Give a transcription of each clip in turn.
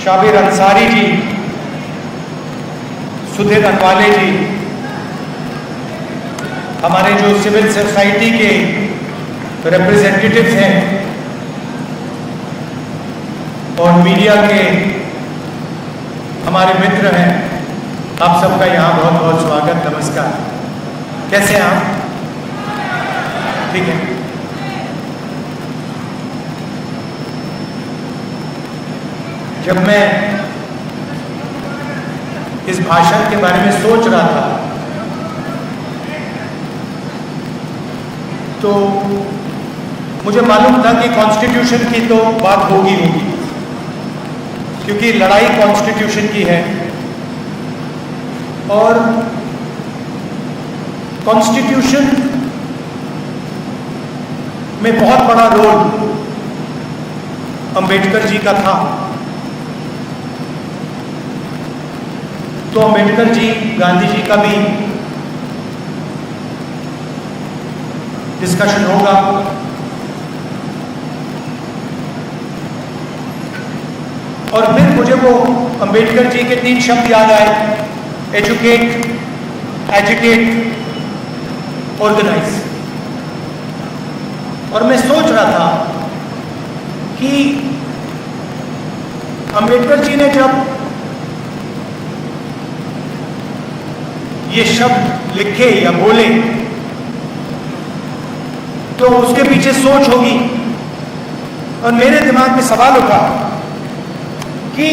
शाबिर अंसारी जी, सुधीर अनवाले जी, हमारे जो civil society के रिप्रेजेंटेटिव्स हैं और मीडिया के हमारे मित्र हैं, आप सबका यहाँ बहुत बहुत स्वागत, नमस्कार। कैसे हैं आप? ठीक है। जब मैं इस भाषण के बारे में सोच रहा था तो मुझे मालूम था कि कॉन्स्टिट्यूशन की तो बात होगी क्योंकि लड़ाई कॉन्स्टिट्यूशन की है और कॉन्स्टिट्यूशन में बहुत बड़ा रोल अंबेडकर जी का था। तो अंबेडकर जी, गांधी जी का भी डिस्कशन होगा। और फिर मुझे वो अंबेडकर जी के 3 शब्द याद आए, एजुकेट, एजुकेट, ऑर्गेनाइज। और मैं सोच रहा था कि अंबेडकर जी ने जब ये शब्द लिखे या बोले तो उसके पीछे सोच होगी। और मेरे दिमाग में सवाल उठा कि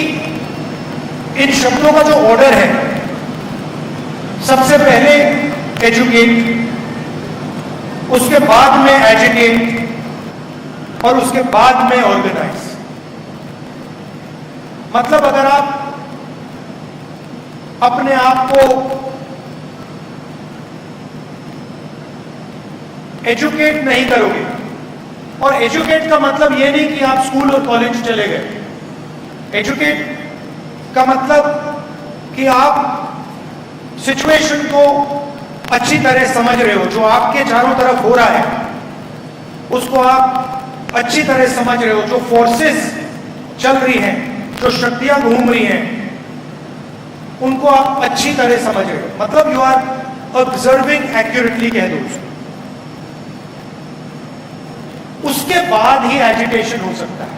इन शब्दों का जो ऑर्डर है, सबसे पहले एजुकेट, उसके बाद में एजुकेट और उसके बाद में ऑर्गेनाइज। मतलब अगर आप अपने आप को एजुकेट नहीं करोगे, और एजुकेट का मतलब यह नहीं कि आप स्कूल और कॉलेज चले गए। एजुकेट का मतलब कि आप सिचुएशन को अच्छी तरह समझ रहे हो, जो आपके चारों तरफ हो रहा है उसको आप अच्छी तरह समझ रहे हो, जो फोर्सेस चल रही हैं, जो शक्तियां घूम रही हैं, उनको आप अच्छी तरह समझ रहे हो। मतलब यू आर ऑब्जर्विंग एक्यूरेटली कह दो उसको। उसके बाद ही एजिटेशन हो सकता है।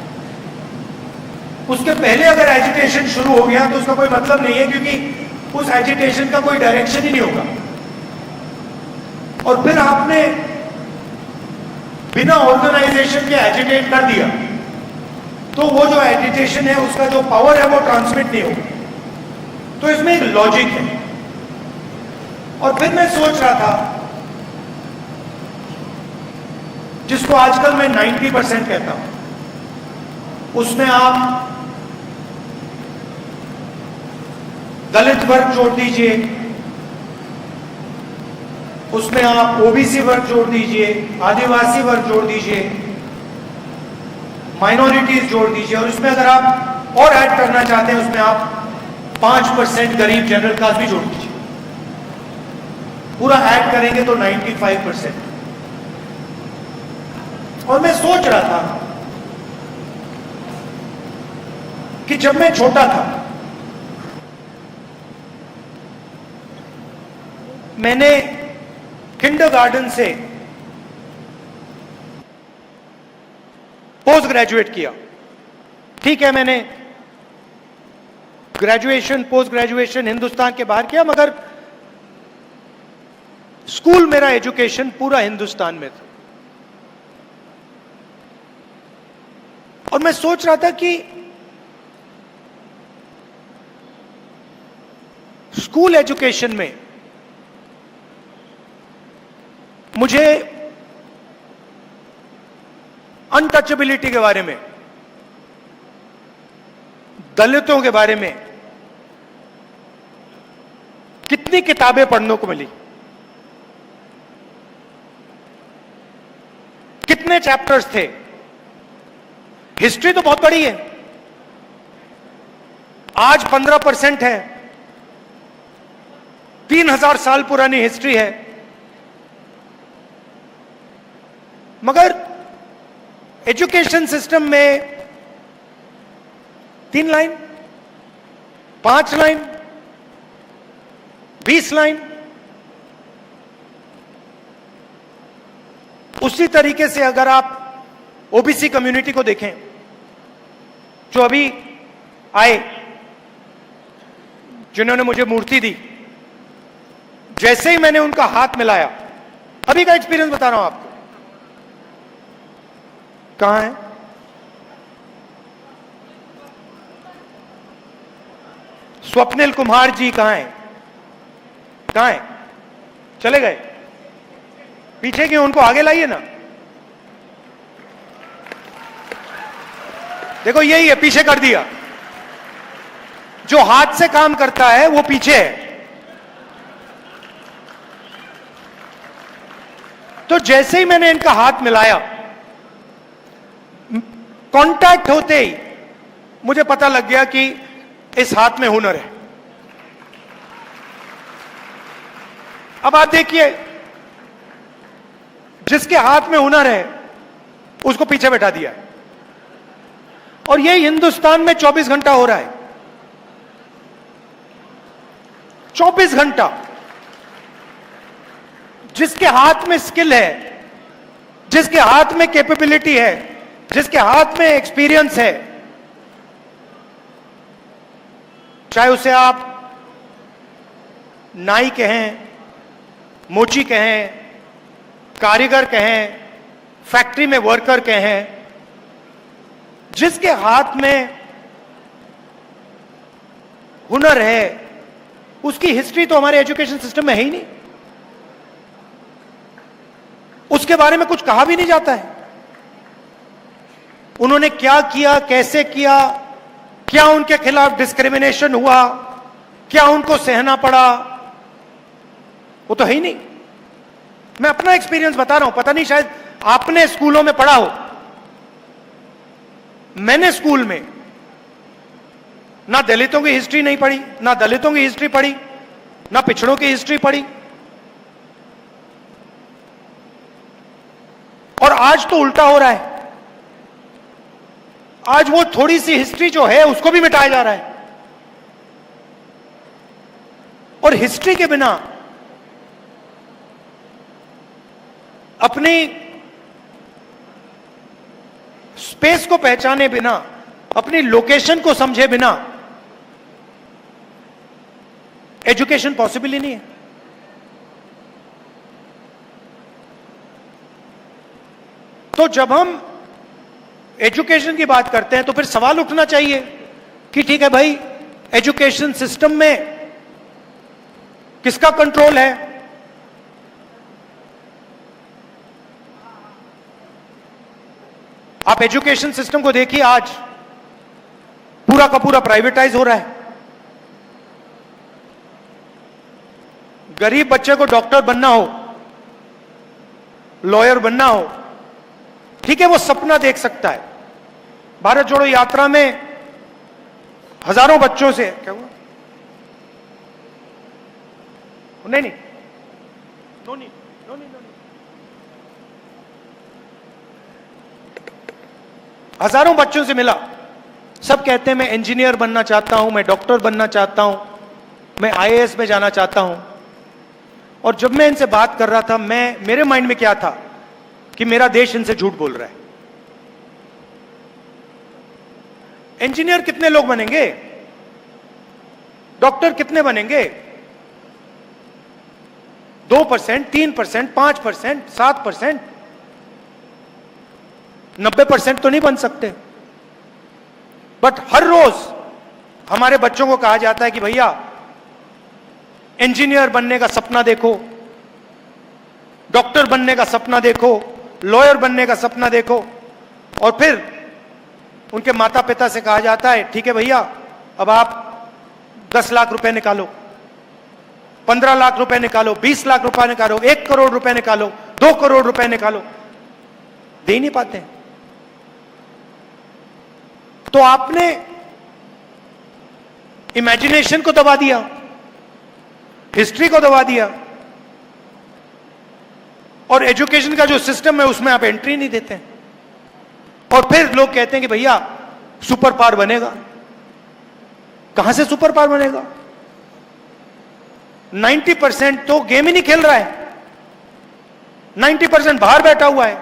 उसके पहले अगर एजिटेशन शुरू हो गया तो उसका कोई मतलब नहीं है, क्योंकि उस एजिटेशन का कोई डायरेक्शन ही नहीं होगा। और फिर आपने बिना ऑर्गेनाइजेशन के एजिटेट कर दिया तो वो जो एजिटेशन है उसका जो पावर है वो ट्रांसमिट नहीं होगा। तो इसमें एक लॉजिक है। और फिर मैं सोच रहा था, जिसको आजकल मैं 90% कहता हूं, उसमें आप दलित वर्ग जोड़ दीजिए, उसमें आप ओबीसी वर्ग जोड़ दीजिए, आदिवासी वर्ग जोड़ दीजिए, माइनॉरिटीज जोड़ दीजिए, और उसमें अगर आप और ऐड करना चाहते हैं उसमें आप 5% गरीब जनरल कास्ट भी जोड़ दीजिए। पूरा ऐड करेंगे तो 95%। और मैं सोच रहा था कि जब मैं छोटा था मैंने किंडरगार्टन से पोस्ट ग्रेजुएट किया। ठीक है, मैंने ग्रेजुएशन, पोस्ट ग्रेजुएशन हिंदुस्तान के बाहर किया, मगर स्कूल मेरा एजुकेशन पूरा हिंदुस्तान में था। और मैं सोच रहा था कि स्कूल एजुकेशन में मुझे अनटचेबिलिटी के बारे में, दलितों के बारे में कितनी किताबें पढ़ने को मिली, कितने चैप्टर्स थे। हिस्ट्री तो बहुत बड़ी है, आज 15% है, 3000 साल पुरानी हिस्ट्री है, मगर एजुकेशन सिस्टम में 3 लाइन 5 लाइन, 20 लाइन। उसी तरीके से अगर आप ओबीसी कम्युनिटी को देखें, जो अभी आए, जिन्होंने मुझे मूर्ति दी, जैसे ही मैंने उनका हाथ मिलाया, अभी का एक्सपीरियंस बता रहा हूं आपको। कहां है? स्वप्निल कुमार जी कहां है? कहां है? चले गए? पीछे क्यों? उनको आगे लाइए ना। देखो यही है, पीछे कर दिया। जो हाथ से काम करता है वो पीछे है। तो जैसे ही मैंने इनका हाथ मिलाया, कांटेक्ट होते ही मुझे पता लग गया कि इस हाथ में हुनर है। अब आप देखिए, जिसके हाथ में हुनर है उसको पीछे बैठा दिया, और ये हिंदुस्तान में 24 घंटा हो रहा है। 24 घंटा। जिसके हाथ में स्किल है, जिसके हाथ में कैपेबिलिटी है, जिसके हाथ में एक्सपीरियंस है, चाहे उसे आप नाई कहें, मोची कहें, कारीगर कहें, फैक्ट्री में वर्कर कहें, जिसके हाथ में हुनर है, उसकी हिस्ट्री तो हमारे एजुकेशन सिस्टम में है ही नहीं। उसके बारे में कुछ कहा भी नहीं जाता है। उन्होंने क्या किया, कैसे किया, क्या उनके खिलाफ डिस्क्रिमिनेशन हुआ, क्या उनको सहना पड़ा, वो तो है ही नहीं। मैं अपना एक्सपीरियंस बता रहा हूं, पता नहीं शायद आपने स्कूलों में पढ़ा हो। मैंने स्कूल में ना दलितों की हिस्ट्री नहीं पढ़ी, ना दलितों की हिस्ट्री पढ़ी, ना पिछड़ों की हिस्ट्री पढ़ी। और आज तो उल्टा हो रहा है। आज वो थोड़ी सी हिस्ट्री जो है उसको भी मिटाया जा रहा है। और हिस्ट्री के बिना, अपनी स्पेस को पहचाने बिना, अपनी लोकेशन को समझे बिना एजुकेशन पॉसिबल ही नहीं है। तो जब हम एजुकेशन की बात करते हैं तो फिर सवाल उठना चाहिए कि ठीक है भाई, एजुकेशन सिस्टम में किसका कंट्रोल है? आप एजुकेशन सिस्टम को देखिए, आज पूरा का पूरा प्राइवेटाइज हो रहा है। गरीब बच्चे को डॉक्टर बनना हो, लॉयर बनना हो, ठीक है, वो सपना देख सकता है। भारत जोड़ो यात्रा में हजारों बच्चों से, क्या हुआ? नहीं नहीं, नो नहीं, नो नहीं, नो नहीं। हजारों बच्चों से मिला, सब कहते हैं मैं इंजीनियर बनना चाहता हूं, मैं डॉक्टर बनना चाहता हूं, मैं आईएएस में जाना चाहता हूं। और जब मैं इनसे बात कर रहा था, मेरे माइंड में क्या था कि मेरा देश इनसे झूठ बोल रहा है। इंजीनियर कितने लोग बनेंगे? डॉक्टर कितने बनेंगे? 2%, 3%, 5%, 7%, 90% तो नहीं बन सकते। बट हर रोज हमारे बच्चों को कहा जाता है कि भैया इंजीनियर बनने का सपना देखो, डॉक्टर बनने का सपना देखो, लॉयर बनने का सपना देखो। और फिर उनके माता पिता से कहा जाता है ठीक है भैया, अब आप 10 लाख रुपए निकालो, 15 लाख रुपए निकालो, 20 लाख रुपए निकालो, 1 करोड़ रुपए निकालो, 2 करोड़ रुपए निकालो। दे ही नहीं पाते। तो आपने इमेजिनेशन को दबा दिया, हिस्ट्री को दबा दिया, और एजुकेशन का जो सिस्टम है उसमें आप एंट्री नहीं देते। और फिर लोग कहते हैं कि भैया सुपर पावर बनेगा। कहां से सुपर पावर बनेगा? 90% तो गेम ही नहीं खेल रहा है, 90% बाहर बैठा हुआ है,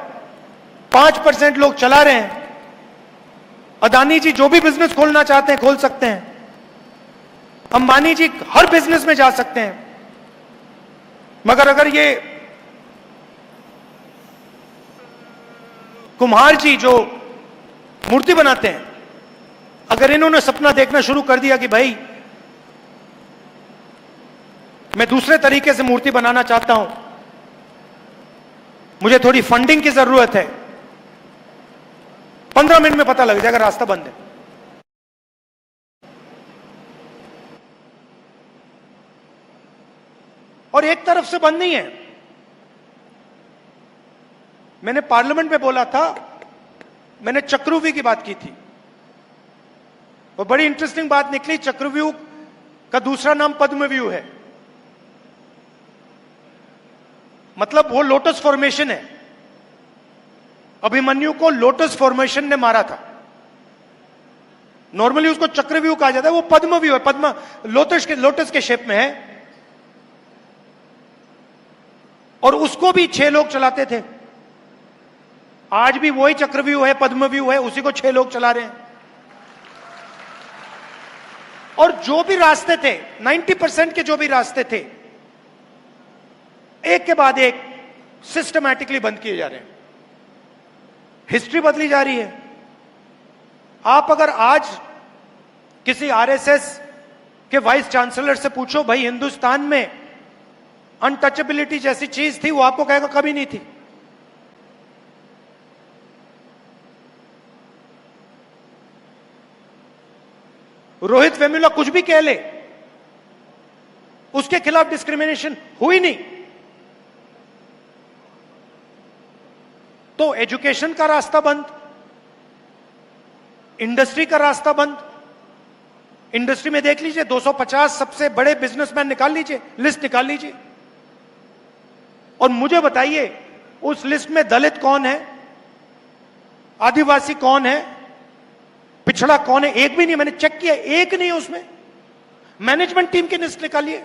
5% लोग चला रहे हैं। अदानी जी जो भी बिजनेस खोलना चाहते हैं खोल सकते हैं, अंबानी जी हर बिजनेस में जा सकते हैं, मगर अगर ये कुम्हार जी जो मूर्ति बनाते हैं, अगर इन्होंने सपना देखना शुरू कर दिया कि भाई मैं दूसरे तरीके से मूर्ति बनाना चाहता हूं, मुझे थोड़ी फंडिंग की जरूरत है, 15 मिनट में पता लग जाएगा रास्ता बंद है। और एक तरफ से बंद नहीं है। मैंने पार्लियामेंट में बोला था, मैंने चक्रव्यूह की बात की थी, वो बड़ी इंटरेस्टिंग बात निकली। चक्रव्यूह का दूसरा नाम पद्मव्यूह है, मतलब वो लोटस फॉर्मेशन है। अभिमन्यु को लोटस फॉर्मेशन ने मारा था, नॉर्मली उसको चक्रव्यूह कहा जाता है, वो पद्मव्यूह है, पद्म लोटस के शेप में है। और उसको भी 6 लोग चलाते थे, आज भी वही चक्रव्यूह है, पद्मव्यूह है, उसी को 6 लोग चला रहे हैं। और जो भी रास्ते थे, 90% के जो भी रास्ते थे, एक के बाद एक सिस्टमैटिकली बंद किए जा रहे हैं। हिस्ट्री बदली जा रही है। आप अगर आज किसी आरएसएस के वाइस चांसलर से पूछो, भाई हिंदुस्तान में अनटचेबिलिटी जैसी चीज थी, वो आपको कहेगा कभी नहीं थी। रोहित वेमुला कुछ भी कह ले, उसके खिलाफ डिस्क्रिमिनेशन हुई नहीं। तो एजुकेशन का रास्ता बंद, इंडस्ट्री का रास्ता बंद। इंडस्ट्री में देख लीजिए, 250 सबसे बड़े बिजनेसमैन निकाल लीजिए, लिस्ट निकाल लीजिए, और मुझे बताइए उस लिस्ट में दलित कौन है, आदिवासी कौन है, पिछड़ा कौन है? एक भी नहीं, मैंने चेक किया, एक नहीं है उसमें। मैनेजमेंट टीम की लिस्ट निकालिए,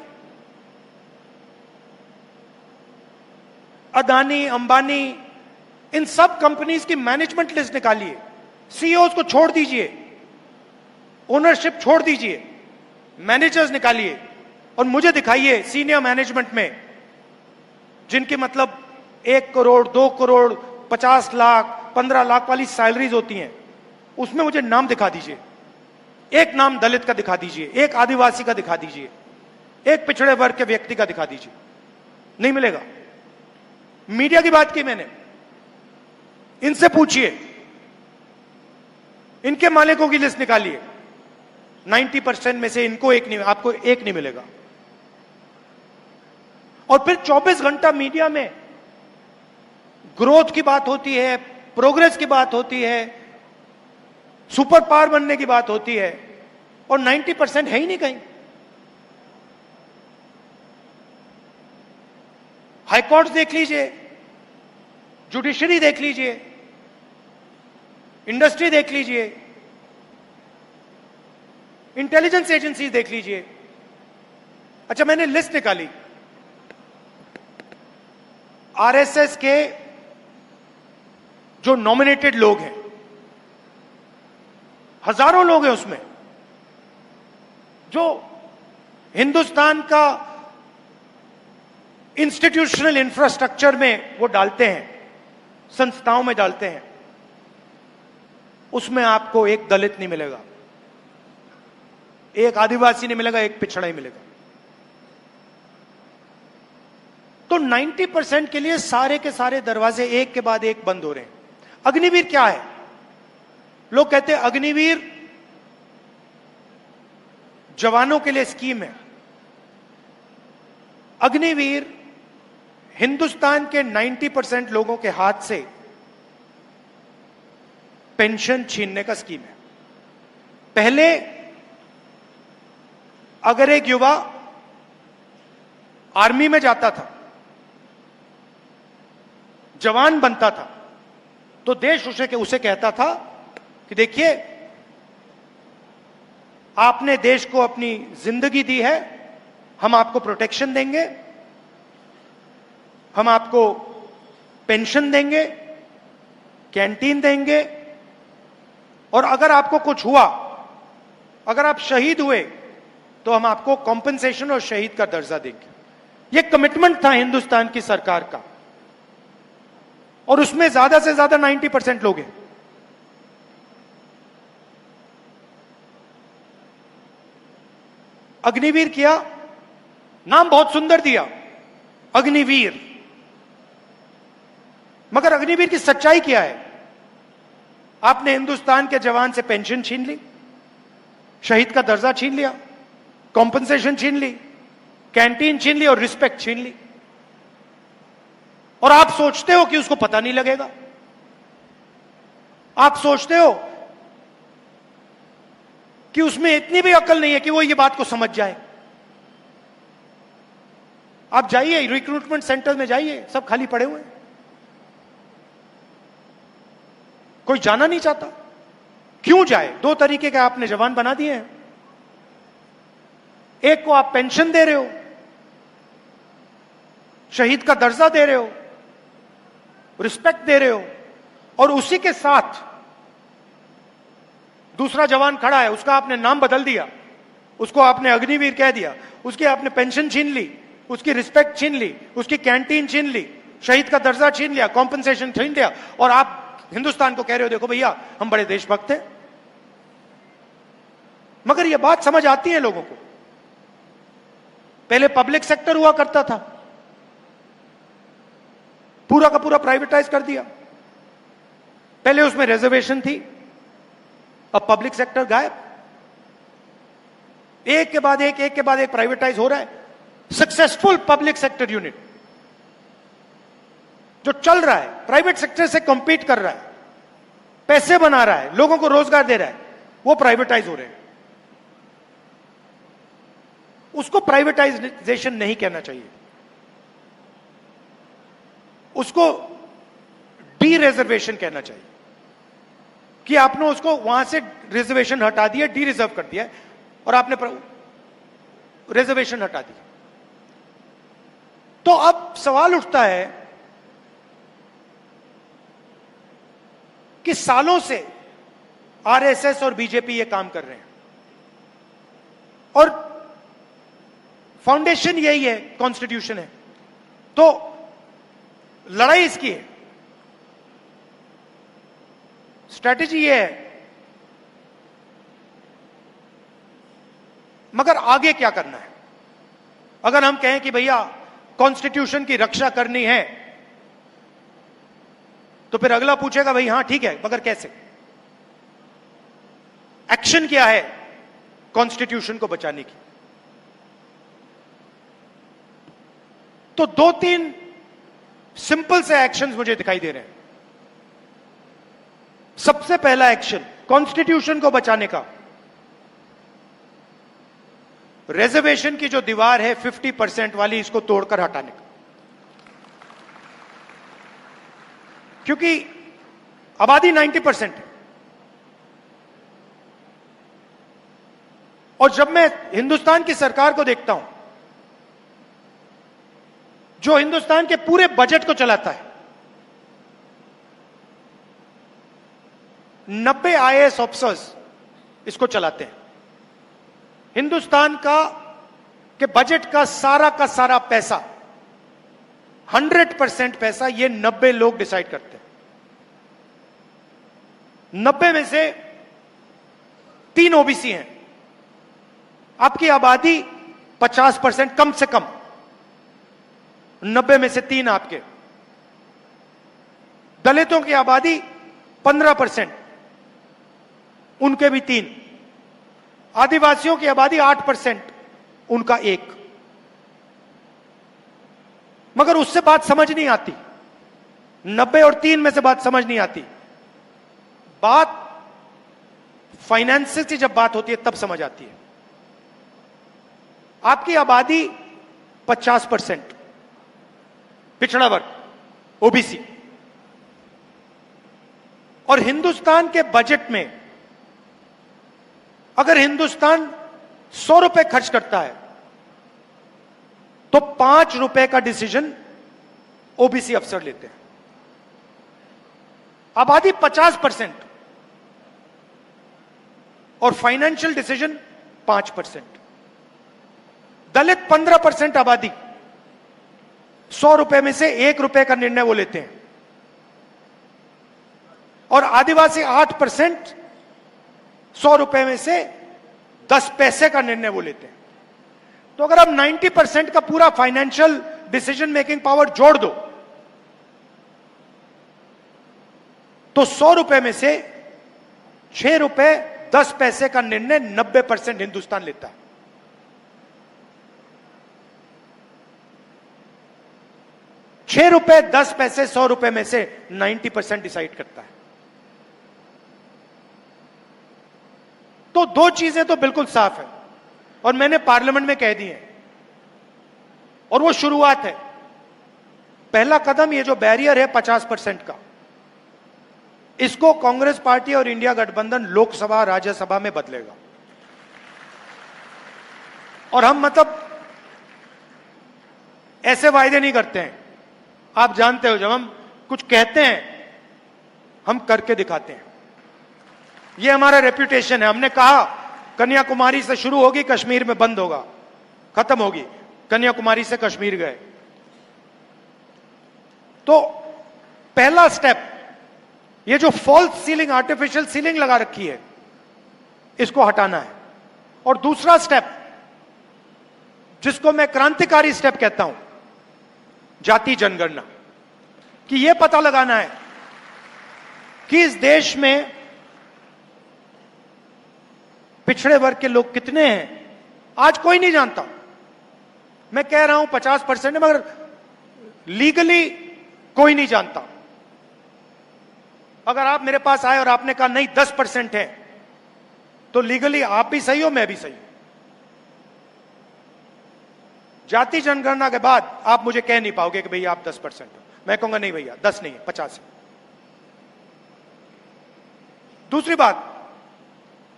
अदानी, अंबानी, इन सब कंपनीज की मैनेजमेंट लिस्ट निकालिए, सीईओ को छोड़ दीजिए, ओनरशिप छोड़ दीजिए, मैनेजर्स निकालिए, और मुझे दिखाइए सीनियर मैनेजमेंट में जिनकी मतलब 1 करोड़, 2 करोड़, 50 लाख, 15 लाख वाली सैलरीज होती हैं, उसमें मुझे नाम दिखा दीजिए। एक नाम दलित का दिखा दीजिए, एक आदिवासी का दिखा दीजिए, एक पिछड़े वर्ग के व्यक्ति का दिखा दीजिए, नहीं मिलेगा। मीडिया की बात की मैंने, इनसे पूछिए, इनके मालिकों की लिस्ट निकालिए, 90% में से इनको एक नहीं, आपको एक नहीं मिलेगा। और फिर 24 घंटा मीडिया में ग्रोथ की बात होती है, प्रोग्रेस की बात होती है, सुपर पावर बनने की बात होती है, और 90% है ही नहीं कहीं। हाईकोर्ट देख लीजिए, जुडिशरी देख लीजिए, इंडस्ट्री देख लीजिए, इंटेलिजेंस एजेंसी देख लीजिए। अच्छा, मैंने लिस्ट निकाली आरएसएस के जो नॉमिनेटेड लोग हैं, हजारों लोग हैं उसमें, जो हिंदुस्तान का इंस्टीट्यूशनल इंफ्रास्ट्रक्चर में वो डालते हैं, संस्थाओं में डालते हैं, उसमें आपको एक दलित नहीं मिलेगा, एक आदिवासी नहीं मिलेगा, एक पिछड़ा ही मिलेगा। तो 90% के लिए सारे के सारे दरवाजे एक के बाद एक बंद हो रहे हैं। अग्निवीर क्या है? लोग कहते हैं अग्निवीर जवानों के लिए स्कीम है। अग्निवीर हिंदुस्तान के 90% लोगों के हाथ से पेंशन छीनने का स्कीम है। पहले अगर एक युवा आर्मी में जाता था, जवान बनता था, तो देश उसे कहता था कि देखिए आपने देश को अपनी जिंदगी दी है, हम आपको प्रोटेक्शन देंगे, हम आपको पेंशन देंगे, कैंटीन देंगे, और अगर आपको कुछ हुआ, अगर आप शहीद हुए, तो हम आपको कॉम्पेंसेशन और शहीद का दर्जा देंगे। यह कमिटमेंट था हिंदुस्तान की सरकार का, और उसमें ज्यादा से ज्यादा 90% लोग हैं। अग्निवीर किया, नाम बहुत सुंदर दिया, अग्निवीर, मगर अग्निवीर की सच्चाई क्या है? आपने हिंदुस्तान के जवान से पेंशन छीन ली, शहीद का दर्जा छीन लिया, कॉम्पेंसेशन छीन ली, कैंटीन छीन ली और रिस्पेक्ट छीन ली, और आप सोचते हो कि उसको पता नहीं लगेगा। आप सोचते हो कि उसमें इतनी भी अकल नहीं है कि वो ये बात को समझ जाए। आप जाइए रिक्रूटमेंट सेंटर में, जाइए, सब खाली पड़े हुए हैं, कोई जाना नहीं चाहता। क्यों जाए? दो तरीके के आपने जवान बना दिए हैं। एक को आप पेंशन दे रहे हो, शहीद का दर्जा दे रहे हो, रिस्पेक्ट दे रहे हो, और उसी के साथ दूसरा जवान खड़ा है, उसका आपने नाम बदल दिया, उसको आपने अग्निवीर कह दिया, उसकी आपने पेंशन छीन ली, उसकी रिस्पेक्ट छीन ली, उसकी कैंटीन छीन ली, शहीद का दर्जा छीन लिया, कॉम्पेंसेशन छीन लिया, और आप हिंदुस्तान को कह रहे हो देखो भैया हम बड़े देशभक्त हैं। मगर यह बात समझ आती है लोगों को। पहले पब्लिक सेक्टर हुआ करता था, पूरा का पूरा प्राइवेटाइज कर दिया। पहले उसमें रिजर्वेशन थी, अब पब्लिक सेक्टर गायब। एक के बाद एक प्राइवेटाइज हो रहा है। सक्सेसफुल पब्लिक सेक्टर यूनिट जो चल रहा है, प्राइवेट सेक्टर से कंपीट कर रहा है, पैसे बना रहा है, लोगों को रोजगार दे रहा है, वो प्राइवेटाइज हो रहे हैं। उसको प्राइवेटाइजेशन नहीं कहना चाहिए, उसको डी रिजर्वेशन कहना चाहिए, कि आपने उसको वहां से रिजर्वेशन हटा दिया, डी रिजर्व कर दिया, और आपने रिजर्वेशन हटा दिया। तो अब सवाल उठता है कि सालों से आरएसएस और बीजेपी ये काम कर रहे हैं, और फाउंडेशन यही है, कॉन्स्टिट्यूशन है, तो लड़ाई इसकी है, स्ट्रैटेजी ये है। मगर आगे क्या करना है? अगर हम कहें कि भैया कॉन्स्टिट्यूशन की रक्षा करनी है, तो फिर अगला पूछेगा भाई हां ठीक है, मगर कैसे? एक्शन क्या है कॉन्स्टिट्यूशन को बचाने की? तो दो तीन सिंपल से एक्शंस मुझे दिखाई दे रहे हैं। सबसे पहला एक्शन कॉन्स्टिट्यूशन को बचाने का, रिजर्वेशन की जो दीवार है 50% वाली, इसको तोड़कर हटाने का। क्योंकि आबादी 90% है, और जब मैं हिंदुस्तान की सरकार को देखता हूं, जो हिंदुस्तान के पूरे बजट को चलाता है, 90 आईएएस ऑफिसर्स इसको चलाते हैं। हिंदुस्तान के बजट का सारा पैसा, 100% पैसा ये 90 लोग डिसाइड करते हैं। 90 में से 3 ओबीसी हैं। आपकी आबादी 50% कम से कम, 90 में से 3 आपके। दलितों की आबादी 15%, उनके भी 3। आदिवासियों की आबादी 8%, उनका 1। मगर उससे बात समझ नहीं आती, 90 और 3 में से बात समझ नहीं आती। बात फाइनेंस की जब बात होती है तब समझ आती है। आपकी आबादी 50%, पिछड़ा वर्ग, ओबीसी, और हिंदुस्तान के बजट में अगर हिंदुस्तान 100 रुपए खर्च करता है तो 5 रुपए का डिसीजन ओबीसी अफसर लेते हैं। आबादी 50% और फाइनेंशियल डिसीजन 5%। दलित 15% आबादी, 100 रुपए में से 1 रुपए का निर्णय वो लेते हैं। और आदिवासी 8%, 100 रुपए में से 10 पैसे का निर्णय वो लेते हैं। तो अगर आप 90% का पूरा फाइनेंशियल डिसीजन मेकिंग पावर जोड़ दो तो 100 रुपए में से 6 रुपए 10 पैसे का निर्णय 90% हिंदुस्तान लेता है। ₹6 100 रुपए में से 90% डिसाइड करता है। तो दो चीजें तो बिल्कुल साफ है और मैंने पार्लियामेंट में कह दी है, और वो शुरुआत है। पहला कदम ये जो बैरियर है 50% का, इसको कांग्रेस पार्टी और इंडिया गठबंधन लोकसभा राज्यसभा में बदलेगा। और हम मतलब ऐसे वायदे नहीं करते हैं, आप जानते हो, जब हम कुछ कहते हैं हम करके दिखाते हैं। ये हमारा रेप्यूटेशन है। हमने कहा कन्याकुमारी से शुरू होगी, कश्मीर में बंद होगा, खत्म होगी। कन्याकुमारी से कश्मीर गए। तो पहला स्टेप, ये जो फॉल्स सीलिंग, आर्टिफिशियल सीलिंग लगा रखी है, इसको हटाना है। और दूसरा स्टेप, जिसको मैं क्रांतिकारी स्टेप कहता हूं, जाति जनगणना, कि यह पता लगाना है कि इस देश में पिछड़े वर्ग के लोग कितने हैं। आज कोई नहीं जानता। मैं कह रहा हूं 50% है, मगर लीगली कोई नहीं जानता। अगर आप मेरे पास आए और आपने कहा नहीं 10% है, तो लीगली आप भी सही हो, मैं भी सही हूं। जाति जनगणना के बाद आप मुझे कह नहीं पाओगे कि भैया आप 10% हो। मैं कहूंगा नहीं भैया 10 नहीं है, 50 है। दूसरी बात,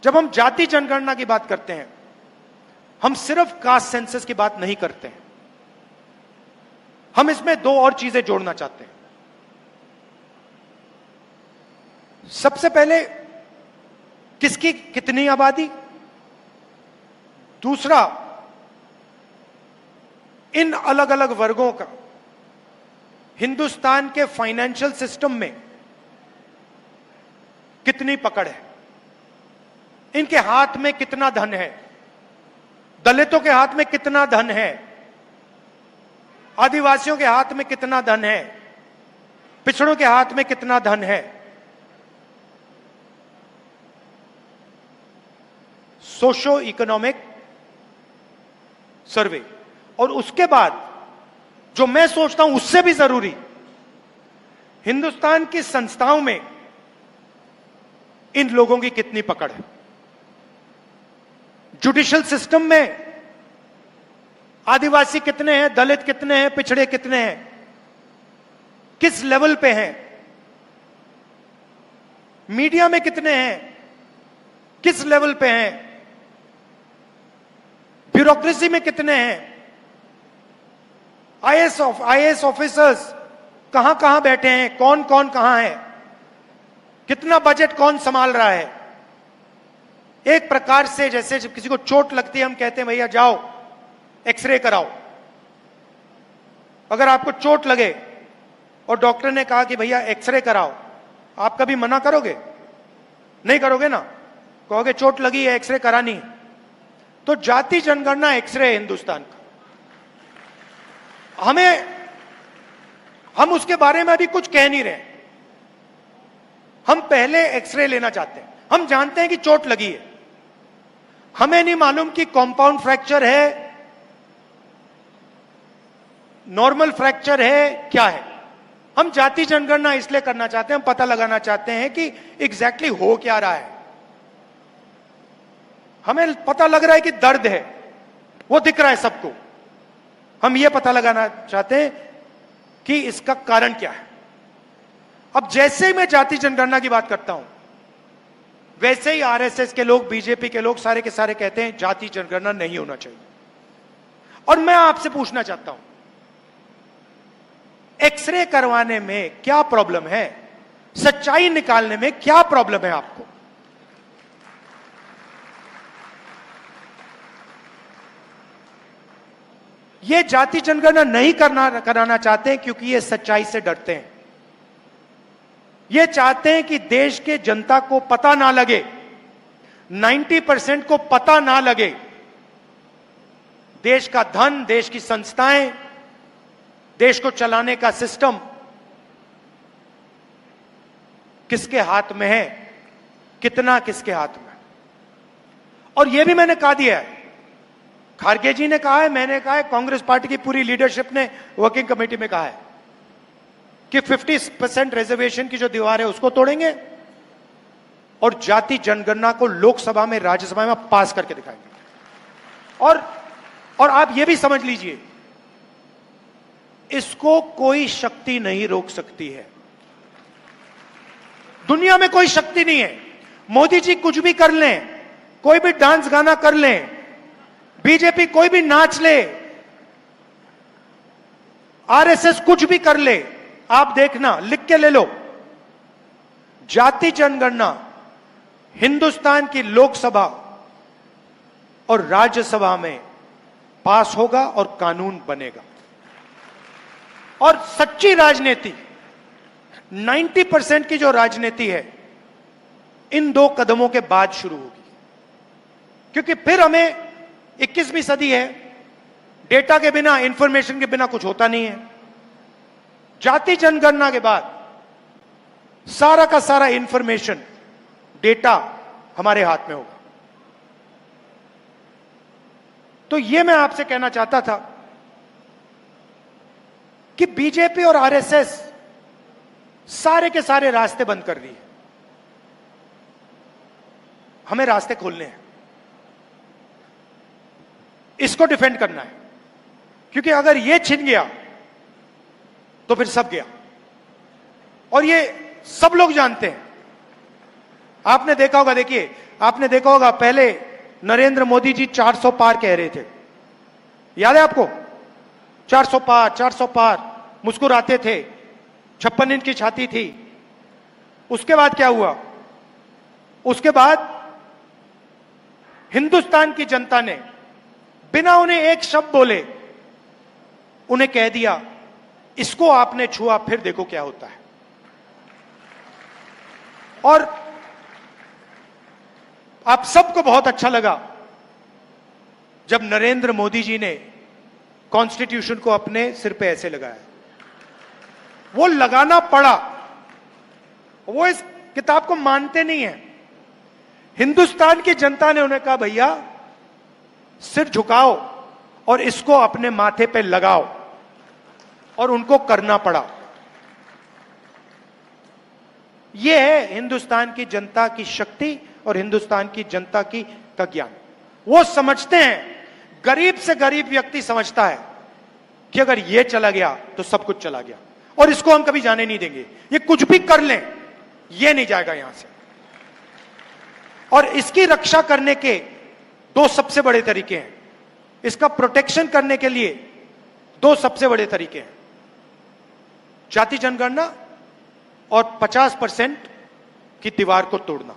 जब हम जाति जनगणना की बात करते हैं, हम सिर्फ कास्ट सेंसस की बात नहीं करते हैं, हम इसमें दो और चीजें जोड़ना चाहते हैं। सबसे पहले, किसकी कितनी आबादी। दूसरा, इन अलग अलग वर्गों का हिंदुस्तान के फाइनेंशियल सिस्टम में कितनी पकड़ है, इनके हाथ में कितना धन है। दलितों के हाथ में कितना धन है, आदिवासियों के हाथ में कितना धन है, पिछड़ों के हाथ में कितना धन है। Socio economic survey. और उसके बाद जो मैं सोचता हूं उससे भी जरूरी, हिंदुस्तान की संस्थाओं में इन लोगों की कितनी पकड़ है। जुडिशियल सिस्टम में आदिवासी कितने हैं, दलित कितने हैं, पिछड़े कितने हैं, किस लेवल पे हैं। मीडिया में कितने हैं, किस लेवल पे हैं। ब्यूरोक्रेसी में कितने हैं। आईएएस ऑफिसर्स कहां कहां बैठे हैं, कौन कौन कहां है, कितना बजट कौन संभाल रहा है। एक प्रकार से जैसे जब किसी को चोट लगती है, हम कहते हैं भैया जाओ एक्सरे कराओ। अगर आपको चोट लगे और डॉक्टर ने कहा कि भैया एक्सरे कराओ, आप कभी मना करोगे? नहीं करोगे ना, कहोगे चोट लगी है, एक्सरे करानी है। तो जाति जनगणना एक्सरे है हिंदुस्तान का। हम उसके बारे में अभी कुछ कह नहीं रहे। हम पहले एक्सरे लेना चाहते हैं। हम जानते हैं कि चोट लगी है, हमें नहीं मालूम कि कॉम्पाउंड फ्रैक्चर है, नॉर्मल फ्रैक्चर है, क्या है। हम जाति जनगणना इसलिए करना चाहते हैं, हम पता लगाना चाहते हैं कि एग्जैक्टली हो क्या रहा है। हमें पता लग रहा है कि दर्द है, वो दिख रहा है सबको। हम ये पता लगाना चाहते हैं कि इसका कारण क्या है। अब जैसे ही मैं जाति जनगणना की बात करता हूं, वैसे ही आरएसएस के लोग, बीजेपी के लोग सारे के सारे कहते हैं जाति जनगणना नहीं होना चाहिए। और मैं आपसे पूछना चाहता हूं, एक्सरे करवाने में क्या प्रॉब्लम है? सच्चाई निकालने में क्या प्रॉब्लम है आपको? ये जाति जनगणना नहीं कराना चाहते हैं क्योंकि ये सच्चाई से डरते हैं। ये चाहते हैं कि देश के जनता को पता ना लगे, 90% को पता ना लगे देश का धन, देश की संस्थाएं, देश को चलाने का सिस्टम किसके हाथ में है, कितना किसके हाथ में। और यह भी मैंने कहा दिया है, खारगे जी ने कहा है, मैंने कहा है, कांग्रेस पार्टी की पूरी लीडरशिप ने वर्किंग कमेटी में कहा है कि 50% रिजर्वेशन की जो दीवार है उसको तोड़ेंगे और जाति जनगणना को लोकसभा में, राज्यसभा में पास करके दिखाएंगे। और आप यह भी समझ लीजिए, इसको कोई शक्ति नहीं रोक सकती है। दुनिया में कोई शक्ति नहीं है। मोदी जी कुछ भी कर लें, कोई भी डांस गाना कर लें, बीजेपी कोई भी नाच ले, आरएसएस कुछ भी कर ले, आप देखना, लिख के ले लो, जाति जनगणना हिंदुस्तान की लोकसभा और राज्यसभा में पास होगा और कानून बनेगा। और सच्ची राजनीति, 90% की जो राजनीति है, इन 2 कदमों के बाद शुरू होगी। क्योंकि फिर हमें 21वीं सदी है, डेटा के बिना, इंफॉर्मेशन के बिना कुछ होता नहीं है। जाति जनगणना के बाद सारा का सारा इंफॉर्मेशन, डेटा हमारे हाथ में होगा। तो यह मैं आपसे कहना चाहता था कि बीजेपी और आरएसएस सारे के सारे रास्ते बंद कर दिए। हमें रास्ते खोलने हैं, इसको डिफेंड करना है, क्योंकि अगर यह छिन गया तो फिर सब गया। और ये सब लोग जानते हैं। आपने देखा होगा, देखिए, आपने देखा होगा, पहले नरेंद्र मोदी जी 400 पार कह रहे थे, याद है आपको? 400 पार, 400 पार, मुस्कुराते थे, 56 इंच की छाती थी। उसके बाद क्या हुआ? उसके बाद हिंदुस्तान की जनता ने बिना उन्हें एक शब्द बोले उन्हें कह दिया, इसको आपने छुआ, फिर देखो क्या होता है। और आप सबको बहुत अच्छा लगा जब नरेंद्र मोदी जी ने कॉन्स्टिट्यूशन को अपने सिर पे ऐसे लगाया। वो लगाना पड़ा, वो इस किताब को मानते नहीं है। हिंदुस्तान की जनता ने उन्हें कहा, भैया सिर झुकाओ और इसको अपने माथे पे लगाओ, और उनको करना पड़ा। यह है हिंदुस्तान की जनता की शक्ति और हिंदुस्तान की जनता का ज्ञान। वो समझते हैं, गरीब से गरीब व्यक्ति समझता है कि अगर यह चला गया तो सब कुछ चला गया, और इसको हम कभी जाने नहीं देंगे। ये कुछ भी कर लें, यह नहीं जाएगा यहां से। और इसकी रक्षा करने के 2 सबसे बड़े तरीके हैं। इसका प्रोटेक्शन करने के लिए 2 सबसे बड़े तरीके हैं, जाति जनगणना और 50% की दीवार को तोड़ना।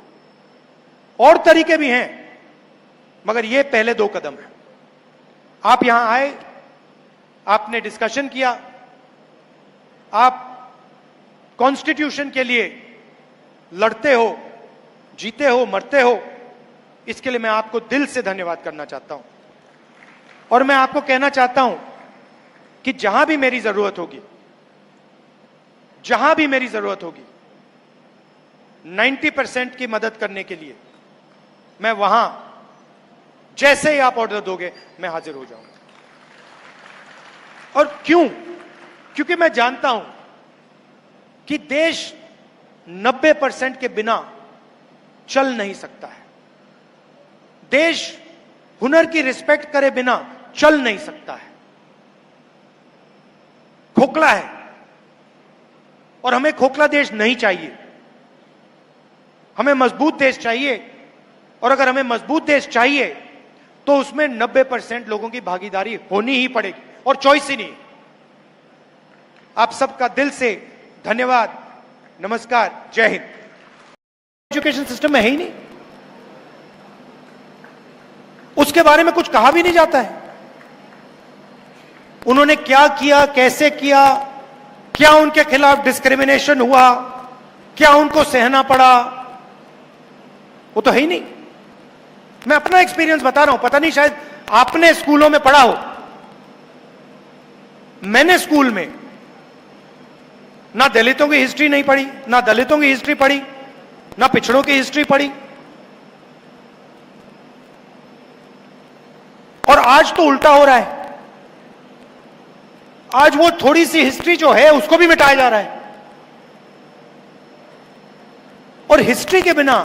और तरीके भी हैं, मगर ये पहले 2 कदम हैं। आप यहां आए, आपने डिस्कशन किया, आप कॉन्स्टिट्यूशन के लिए लड़ते हो, जीते हो, मरते हो, इसके लिए मैं आपको दिल से धन्यवाद करना चाहता हूं। और मैं आपको कहना चाहता हूं कि जहां भी मेरी जरूरत होगी, जहां भी मेरी जरूरत होगी 90% की मदद करने के लिए, मैं वहां, जैसे ही आप ऑर्डर दोगे, मैं हाजिर हो जाऊंगा। और क्यों? क्योंकि मैं जानता हूं कि देश 90% के बिना चल नहीं सकता है। देश हुनर की रिस्पेक्ट करे बिना चल नहीं सकता है, खोखला है। और हमें खोखला देश नहीं चाहिए। हमें मजबूत देश चाहिए, और अगर हमें मजबूत देश चाहिए तो उसमें 90% लोगों की भागीदारी होनी ही पड़ेगी और चॉइस ही नहीं। आप सबका दिल से धन्यवाद, नमस्कार, जय हिंद। एजुकेशन सिस्टम में है ही नहीं, उसके बारे में कुछ कहा भी नहीं जाता है। उन्होंने क्या किया, कैसे किया, क्या उनके खिलाफ डिस्क्रिमिनेशन हुआ, क्या उनको सहना पड़ा, वो तो है ही नहीं। मैं अपना एक्सपीरियंस बता रहा हूं, पता नहीं शायद आपने स्कूलों में पढ़ा हो, मैंने स्कूल में ना दलितों की हिस्ट्री नहीं पढ़ी, ना दलितों की हिस्ट्री पढ़ी, ना पिछड़ों की हिस्ट्री पढ़ी। और आज तो उल्टा हो रहा है, आज वो थोड़ी सी हिस्ट्री जो है उसको भी मिटाया जा रहा है। और हिस्ट्री के बिना